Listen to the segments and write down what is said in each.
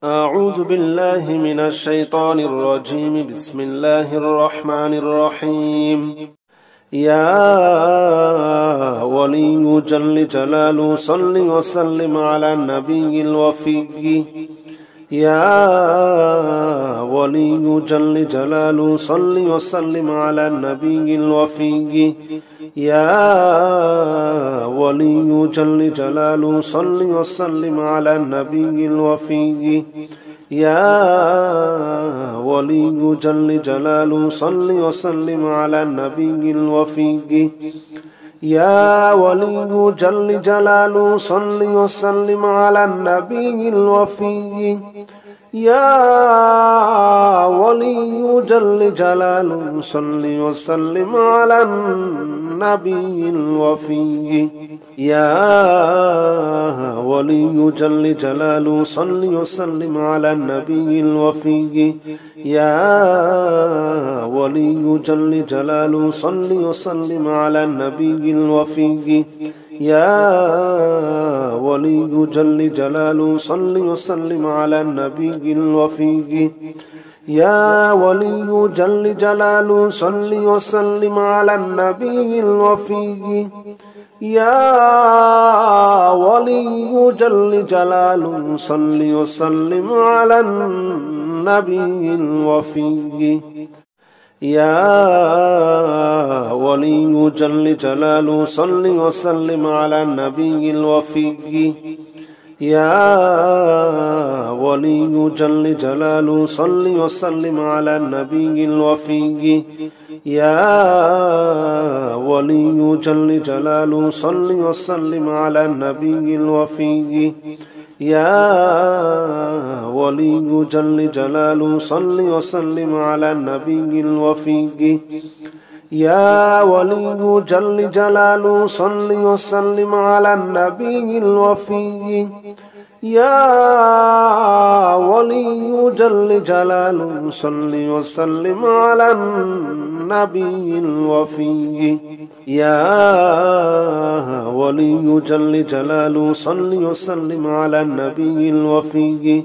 أعوذ بالله من الشيطان الرجيم. بسم الله الرحمن الرحيم. يا ولي جل جلاله صل وسلم على النبي الوفي. يا ولي جل جلاله صل وسلم على النبي الوفي. يا ولي جل جلاله صل وسلم على النبي الوفي. يا ولي جل جلاله صل وسلم على النبي الوفي. يا ولي جل جلاله صل وسلم على النبي الوفي. يا ولي جل جلاله صل وسلم على النبي الوفي. يا ولي جل جلاله صل وسلم على النبي الوفي. يا ولي جل جلاله صل وسلم على النبي الوفي. يا ولي جل جلاله صل وسلم على النبي الوفي. يا ولي جل جلاله صل وسلم على النبي الوفي. يا ولي جل جلاله صل وسلم على النبي الوفي. يا ولي جل جلاله صل وسلم على النبي الوفي. يا ولي جل جلاله صل وسلم على النبي الوفي. يا ولي جل جلاله صل وسلم على النبي الوفي. يا ولي جل جلاله صل وسلم على النبي الوفي. يا ولي جل جلاله صل وسلم على النبي الوفي. يا ولي جل جلاله صل وسلم على النبي الوفي. يا ولي جل جلاله صل وسلم على النبي الوفي.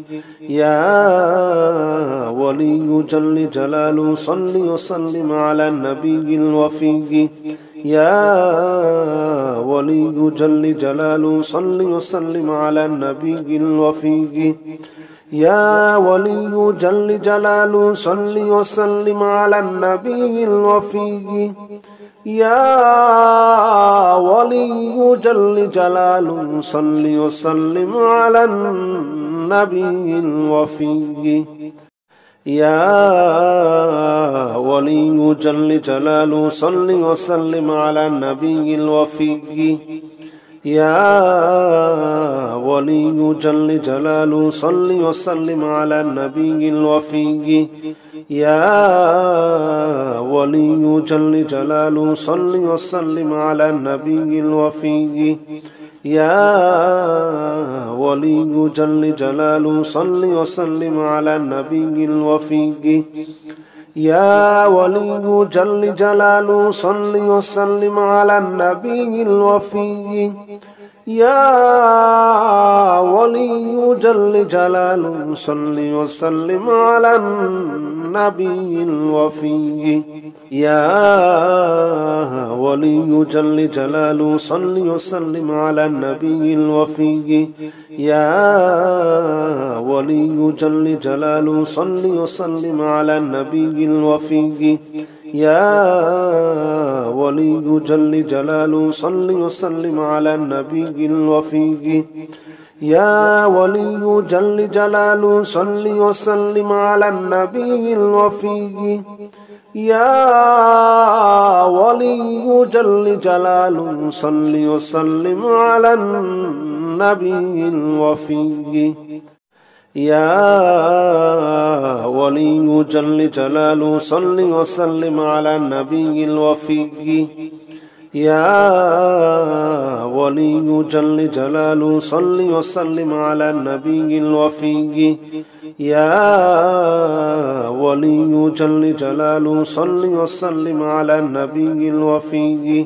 يا ولي جل جلاله صل وسلم على النبي الوفي. يا ولي جل جلاله صل وسلم على النبي الوفي. يا ولي جل جلاله صل وسلم على النبي الوفي. يا ولي جل جلاله صل وسلم على النبي الوفي. يا ولي جل جلاله صل وسلم على النبي الوفي. يا ولي جل جلاله صل وسلم على النبي الوفي. يا ولي جل جلاله صل وسلم على النبي الوفي. يا ولي جل جلاله صل وسلم على النبي الوفي. يا ولي جل جلاله صل وسلم على النبي الوفي. يا ولي جل جلاله صل وسلم على النبي الوفي. يا ولي جل جلاله صل وسلم على النبي الوفي. يا ولي جل جلاله صل وسلم على النبي الوفي. يا ولي جل جلاله صل وسلم على النبي الوفي. يا ولي جل جلاله صل وسلم على النبي الوفي. يا ولي جل جلاله صل وسلم على النبي الوفي. يا ولي جل جلاله صل وسلم على النبي الوفي. يا ولي جل جلاله صل وسلم على النبي الوفي. يا ولي جل جلاله صل وسلم على النبي الوفي.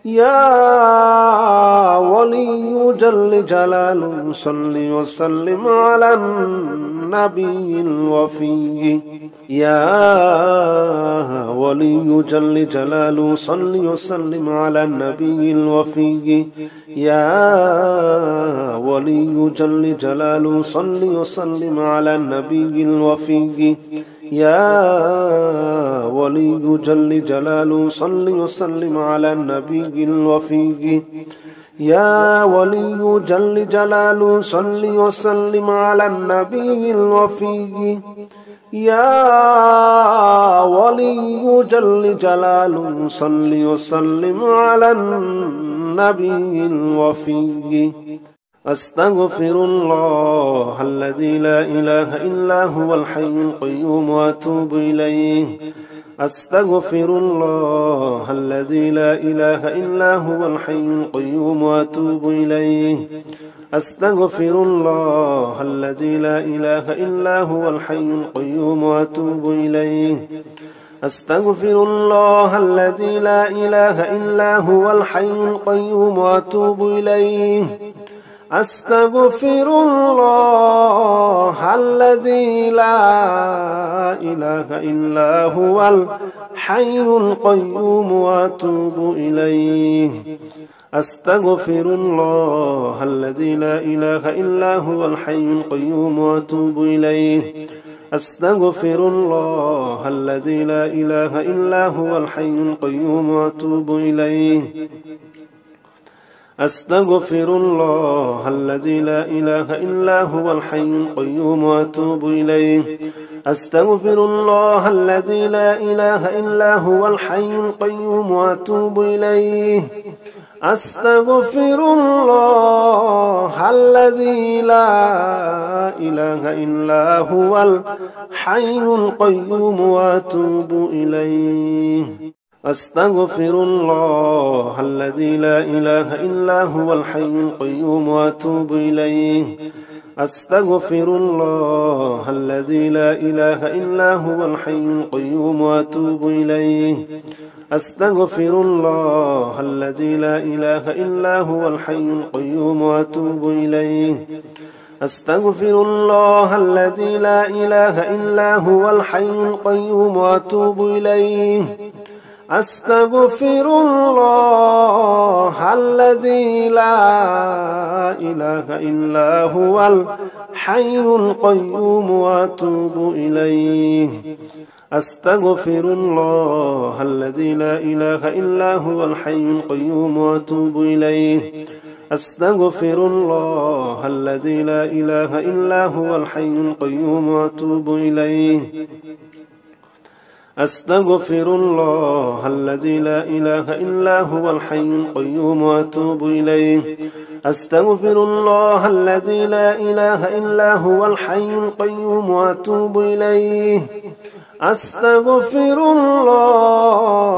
يا ولي جل جلاله صل وسلم على النبي الوفي يا ولي جل جلاله صل وسلم على النبي الوفي يا ولي جل جلاله صل وسلم على النبي الوفي يا ولي جل جلاله صل وسلم على النبي الوفي يا ولي جل جلاله صل وسلم على النبي الوفي يا ولي جل جلاله صل وسلم على النبي الوفي أستغفر الله الذي لا إله إلا هو الحي القيوم وأتوب إليه أستغفر الله الذي لا إله إلا هو الحي القيوم وأتوب إليه أستغفر الله الذي لا إله إلا هو الحي القيوم وأتوب إليه أستغفر الله الذي لا إله إلا هو الحي القيوم وأتوب إليه أستغفر الله الذي لا إله إلا هو الحي القيوم وأتوب إليه أستغفر الله الذي لا إله إلا هو الحي القيوم وأتوب إليه أستغفر الله الذي لا إله إلا هو الحي القيوم وأتوب إليه أستغفر الله الذي لا إله إلا هو الحي القيوم وأتوب إليه أستغفر الله الذي لا إله إلا هو الحي القيوم وأتوب إليه أستغفر الله الذي لا إله إلا هو الحي القيوم وأتوب إليه أستغفر الله الذي لا إله إلا هو الحي القيوم وأتوب إليه أستغفر الله الذي لا إله إلا هو الحي القيوم وأتوب إليه أستغفر الله الذي لا إله إلا هو الحي القيوم وأتوب إليه أستغفر الله الذي لا إله إلا هو الحي القيوم وأتوب إليه أستغفر الله الذي لا إله إلا هو الحي القيوم وأتوب إليه أستغفر الله الذي لا إله إلا هو الحي القيوم وأتوب إليه أستغفر الله الذي لا إله إلا هو الحي القيوم وأتوب إليه أستغفر الله الذي لا إله إلا هو الحي القيوم وأتوب إليه أستغفر الله الذي لا إله إلا هو الحي القيوم وأتوب إليه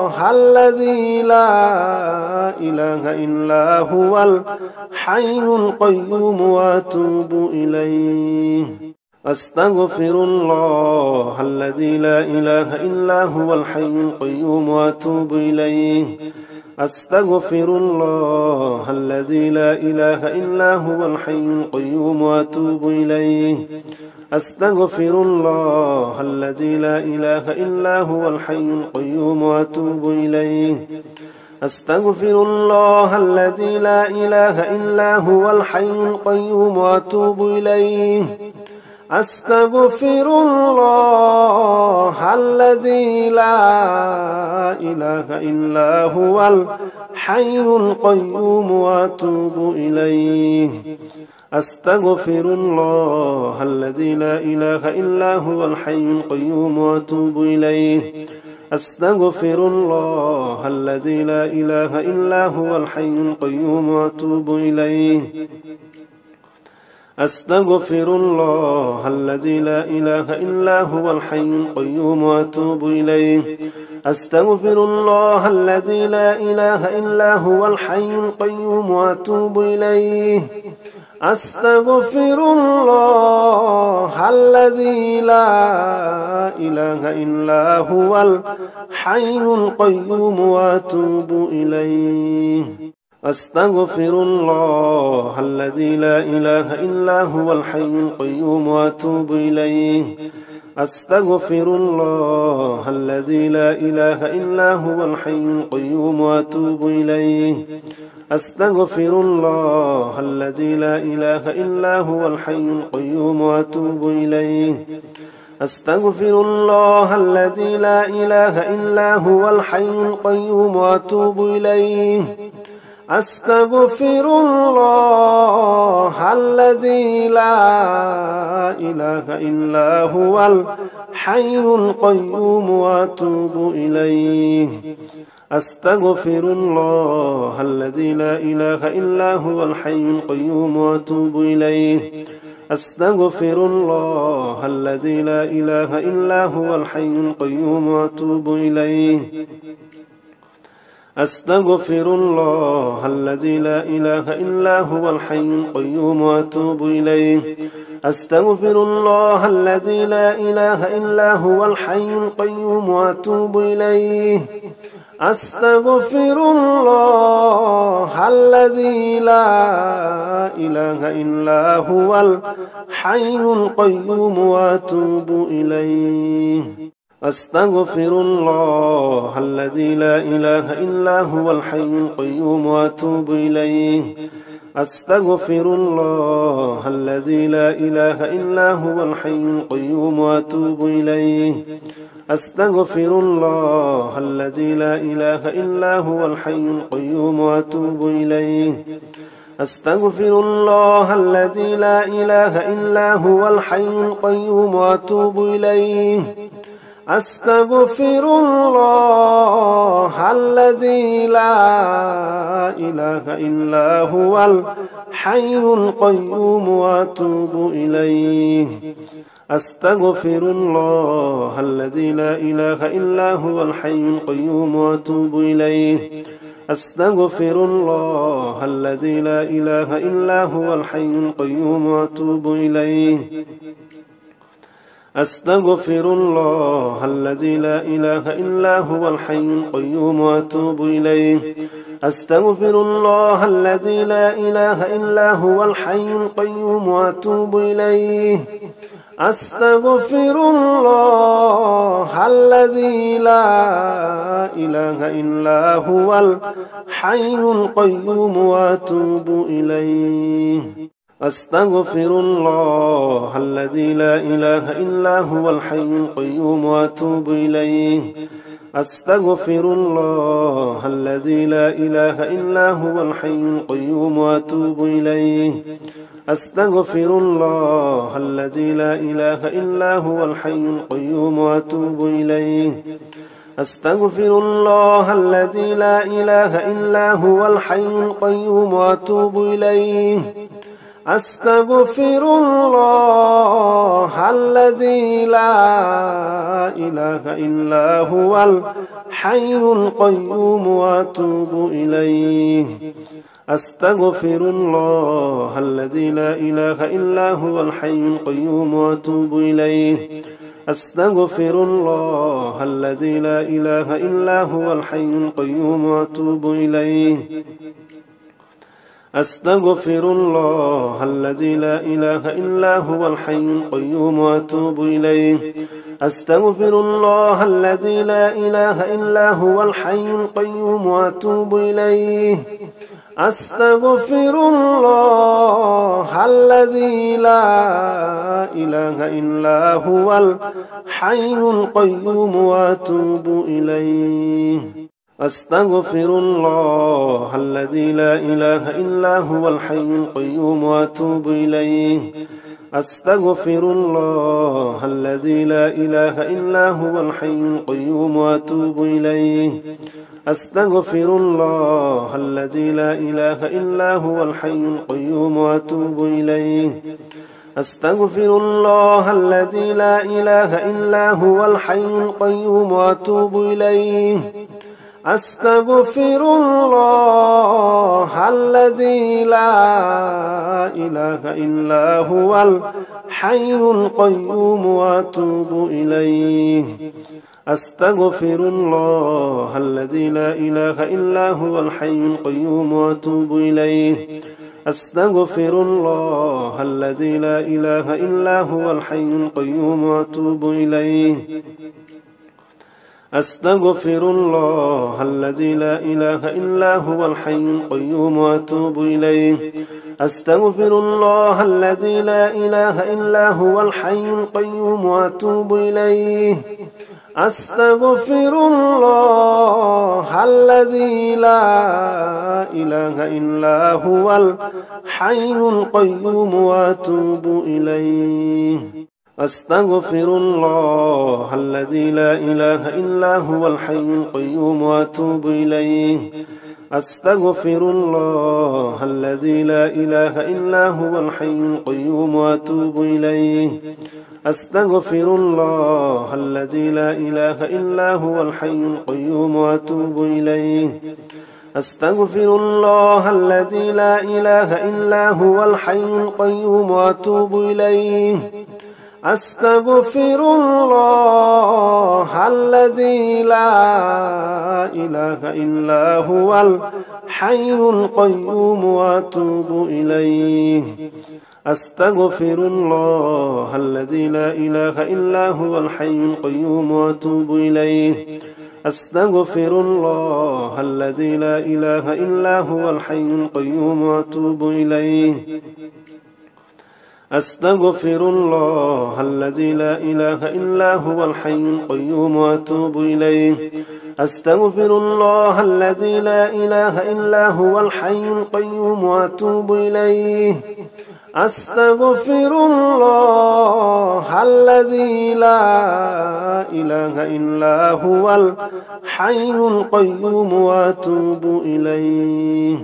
أستغفر الله الذي لا إله إلا هو الحي القيوم وأتوب إليه أستغفر الله الذي لا إله إلا هو الحي القيوم وأتوب إليه أستغفر الله الذي لا إله إلا هو الحي القيوم وأتوب إليه أستغفر الله الذي لا إله إلا هو الحي القيوم وأتوب إليه أستغفر الله الذي لا إله إلا هو الحي القيوم وأتوب إليه أستغفر الله الذي لا إله إلا هو الحي القيوم وأتوب إليه أستغفر الله الذي لا إله إلا هو الحي القيوم وأتوب إليه أستغفر الله الذي لا إله إلا هو الحي القيوم وأتوب إليه أستغفر الله الذي لا إله إلا هو الحي القيوم وأتوب إليه أستغفر الله الذي لا إله إلا هو الحي القيوم وأتوب إليه أستغفر الله الذي لا إله إلا هو الحي القيوم وأتوب إليه أستغفر الله الذي لا إله إلا هو الحي القيوم وأتوب إليه أستغفر الله الذي لا إله إلا هو الحي القيوم وأتوب إليه أستغفر الله الذي لا إله إلا هو الحي القيوم وأتوب إليه أستغفر الله الذي لا إله إلا هو الحي القيوم وأتوب إليه أستغفر الله الذي لا إله إلا هو الحي القيوم وأتوب إليه أستغفر الله الذي لا إله إلا هو الحي القيوم وأتوب إليه أستغفر الله الذي لا إله إلا هو الحي القيوم وأتوب إليه أستغفر الله الذي لا إله إلا هو الحي القيوم وأتوب إليه أستغفر الله الذي لا إله إلا هو الحي القيوم وأتوب إليه أستغفر الله الذي لا إله إلا هو الحي القيوم وأتوب إليه أستغفر الله الذي لا إله إلا هو الحي القيوم وأتوب إليه أستغفر الله الذي لا إله إلا هو الحي القيوم وأتوب إليه أستغفر الله الذي لا إله إلا هو الحي القيوم وأتوب إليه أستغفر الله الذي لا إله إلا هو الحي القيوم وأتوب إليه أستغفر الله الذي لا إله إلا هو الحي القيوم وأتوب إليه أستغفر الله الذي لا إله إلا هو الحي القيوم وأتوب إليه أستغفر الله الذي لا إله إلا هو الحي القيوم وأتوب إليه أستغفر الله الذي لا إله إلا هو الحي القيوم وأتوب إليه أستغفر الله الذي لا إله إلا هو الحي القيوم وأتوب إليه أستغفر الله الذي لا إله إلا هو الحي القيوم وأتوب إليه أستغفر الله الذي لا إله إلا هو الحي القيوم وأتوب إليه أستغفر الله الذي لا إله إلا هو الحي القيوم وأتوب إليه أستغفر الله الذي لا إله إلا هو الحي القيوم وأتوب إليه أستغفر الله الذي لا إله إلا هو الحي القيوم وأتوب إليه أستغفر الله الذي لا إله إلا هو الحي القيوم وأتوب إليه أستغفر الله الذي لا إله إلا هو الحي القيوم وأتوب إليه أستغفر الله الذي لا إله إلا هو الحي القيوم وأتوب إليه أستغفر الله الذي لا إله إلا هو الحي القيوم وأتوب إليه أستغفر الله الذي لا إله إلا هو الحي القيوم وأتوب إليه أستغفر الله الذي لا إله إلا هو الحي القيوم وأتوب إليه أستغفر الله الذي لا إله إلا هو الحي القيوم وأتوب إليه أستغفر الله الذي لا إله إلا هو الحي القيوم وأتوب إليه أستغفر الله الذي لا إله إلا هو الحي القيوم وأتوب إليه أستغفر الله الذي لا إله إلا هو الحي القيوم وأتوب إليه أستغفر الله الذي لا إله إلا هو الحي القيوم وأتوب إليه أستغفر الله الذي لا إله إلا هو الحي القيوم وأتوب إليه أستغفر الله الذي لا إله إلا هو الحي القيوم وأتوب إليه أستغفر الله الذي لا إله إلا هو الحي القيوم وأتوب إليه أستغفر الله الذي لا إله إلا هو الحي القيوم وأتوب إليه أستغفر الله الذي لا إله إلا هو الحي القيوم وأتوب إليه أستغفر الله الذي لا إله إلا هو الحي القيوم وأتوب إليه أستغفر الله الذي لا إله إلا هو الحي القيوم وأتوب إليه أستغفر الله الذي لا إله إلا هو الحي القيوم وأتوب إليه أستغفر الله الذي لا إله إلا هو الحي القيوم وأتوب إليه أستغفر الله الذي لا إله إلا هو الحي القيوم وأتوب إليه أستغفر الله الذي لا إله إلا هو الحي القيوم وأتوب إليه أستغفر الله الذي لا إله إلا هو الحي القيوم وأتوب إليه أستغفر الله الذي لا إله إلا هو الحي القيوم وأتوب إليه أستغفر الله الذي لا إله إلا هو الحي القيوم وأتوب إليه أستغفر الله الذي لا إله إلا هو الحي القيوم وأتوب إليه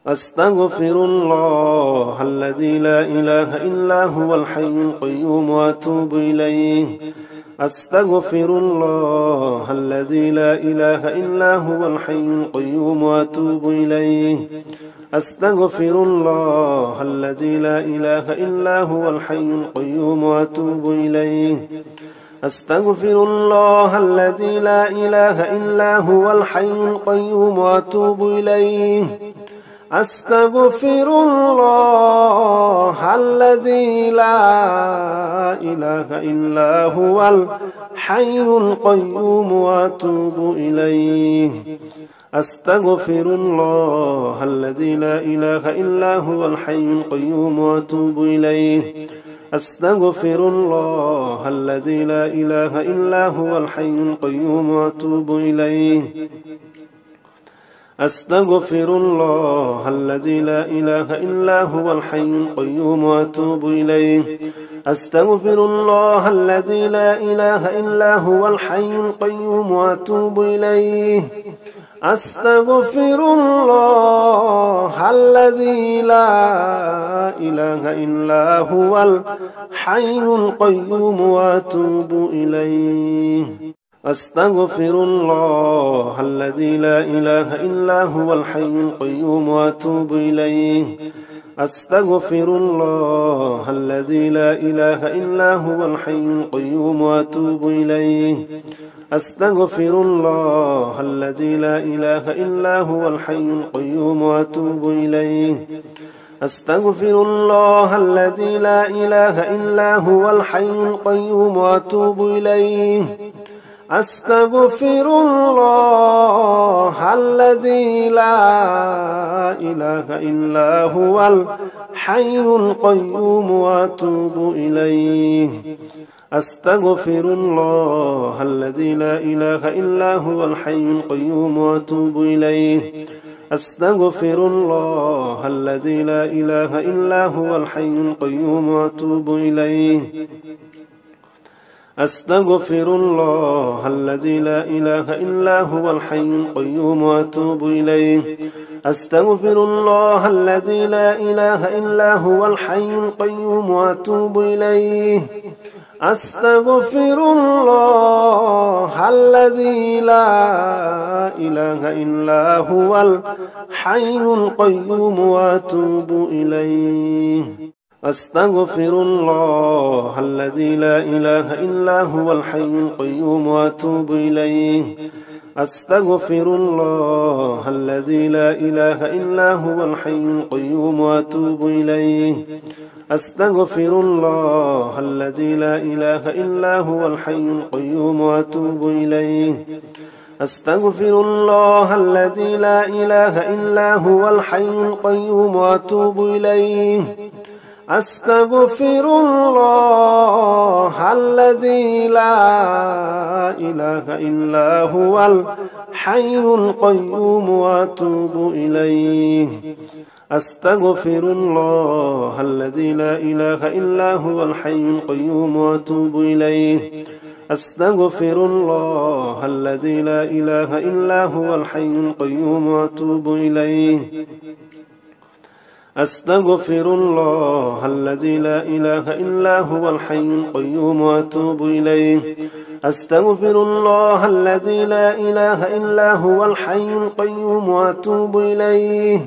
أستغفر الله الذي لا إله إلا هو الحي القيوم وأتوب إليه أستغفر الله الذي لا إله إلا هو الحي القيوم وأتوب إليه أستغفر الله الذي لا إله إلا هو الحي القيوم وأتوب إليه أستغفر الله الذي لا إله إلا هو الحي القيوم وأتوب إليه أستغفر الله الذي لا إله إلا هو الحي القيوم وأتوب إليه أستغفر الله الذي لا إله إلا هو الحي القيوم وأتوب إليه أستغفر الله الذي لا إله إلا هو الحي القيوم وأتوب إليه أستغفر الله الذي لا إله إلا هو الحي القيوم وأتوب إليه أستغفر الله الذي لا إله إلا هو الحي القيوم وأتوب إليه أستغفر الله الذي لا إله إلا هو الحي القيوم وأتوب إليه أستغفر الله الذي لا إله إلا هو الحي القيوم وأتوب إليه أستغفر الله الذي لا إله إلا هو الحي القيوم وأتوب إليه أستغفر الله الذي لا إله إلا هو الحي القيوم وأتوب إليه أستغفر الله الذي لا إله إلا هو الحي القيوم وأتوب إليه أستغفر الله الذي لا إله إلا هو الحي القيوم وأتوب إليه أستغفر الله الذي لا إله إلا هو الحي القيوم وأتوب إليه أستغفر الله الذي لا إله إلا هو الحي القيوم وأتوب إليه أستغفر الله الذي لا إله إلا هو الحي القيوم وأتوب إليه أستغفر الله الذي لا إله إلا هو الحي القيوم وأتوب إليه أستغفر الله الذي لا إله إلا هو الحي القيوم وأتوب إليه أستغفر الله الذي لا إله إلا هو الحي القيوم وأتوب إليه أستغفر الله الذي لا إله إلا هو الحي القيوم وأتوب إليه أستغفر الله الذي لا إله إلا هو الحي القيوم وأتوب إليه أستغفر الله الذي لا إله إلا هو الحي القيوم وأتوب إليه أستغفر الله الذي لا إله إلا هو الحي القيوم وأتوب إليه أستغفر الله الذي لا إله إلا هو الحي القيوم وأتوب إليه أستغفر الله الذي لا إله إلا هو الحي القيوم وأتوب إليه أستغفر الله الذي لا إله إلا هو الحي القيوم وأتوب إليه أستغفر الله الذي لا إله إلا هو الحي القيوم وأتوب إليه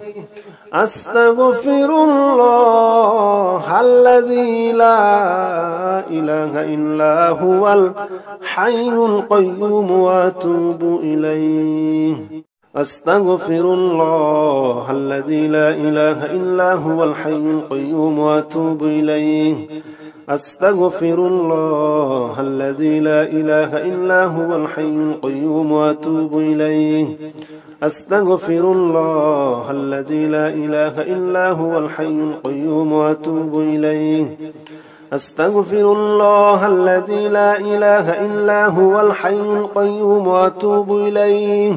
أستغفر الله الذي لا إله إلا هو الحي القيوم وأتوب إليه أستغفر الله الذي لا إله إلا هو الحي القيوم وأتوب إليه أستغفر الله الذي لا إله إلا هو الحي القيوم وأتوب إليه أستغفر الله الذي لا إله إلا هو الحي القيوم وأتوب إليه أستغفر الله الذي لا إله إلا هو الحي القيوم وأتوب إليه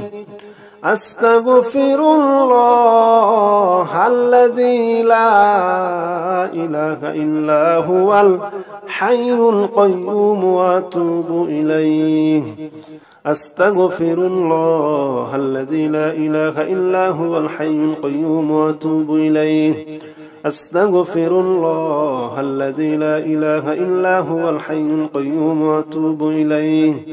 أستغفر الله الذي لا إله إلا هو الحي القيوم وأتوب إليه أستغفر الله الذي لا إله إلا هو الحي القيوم وأتوب إليه أستغفر الله الذي لا إله إلا هو الحي القيوم وأتوب إليه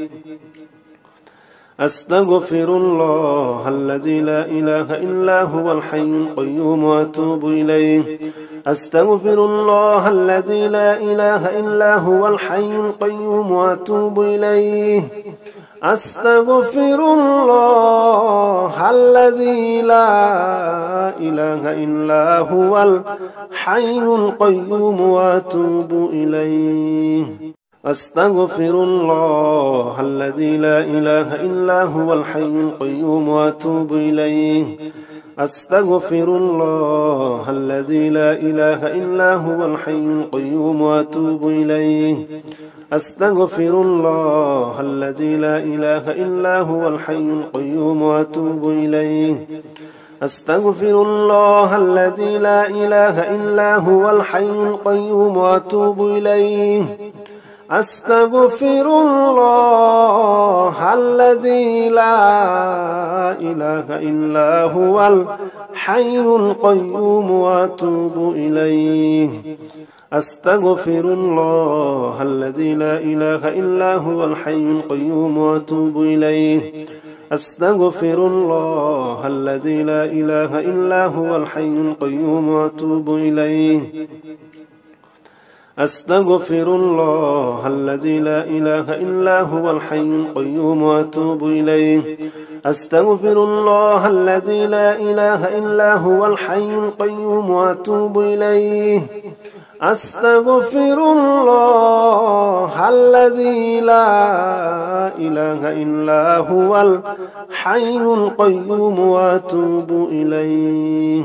أستغفر الله الذي لا إله إلا هو الحي القيوم وأتوب إليه أستغفر الله الذي لا إله إلا هو الحي القيوم وأتوب إليه أستغفر الله الذي لا إله إلا هو الحي القيوم وأتوب إليه أستغفر الله الذي لا إله إلا هو الحي القيوم وأتوب إليه أستغفر الله الذي لا إله إلا هو الحي القيوم وأتوب إليه أستغفر الله الذي لا إله إلا هو الحي القيوم وأتوب إليه أستغفر الله الذي لا إله إلا هو الحي القيوم وأتوب إليه أستغفر الله الذي لا إله إلا هو الحي القيوم وأتوب إليه أستغفر الله الذي لا إله إلا هو الحي القيوم وأتوب إليه أستغفر الله الذي لا إله إلا هو الحي القيوم وأتوب إليه أستغفر الله الذي لا إله إلا هو الحي القيوم وأتوب إليه أستغفر الله الذي لا إله إلا هو الحي القيوم وأتوب إليه أستغفر الله الذي لا إله إلا هو الحي القيوم وأتوب إليه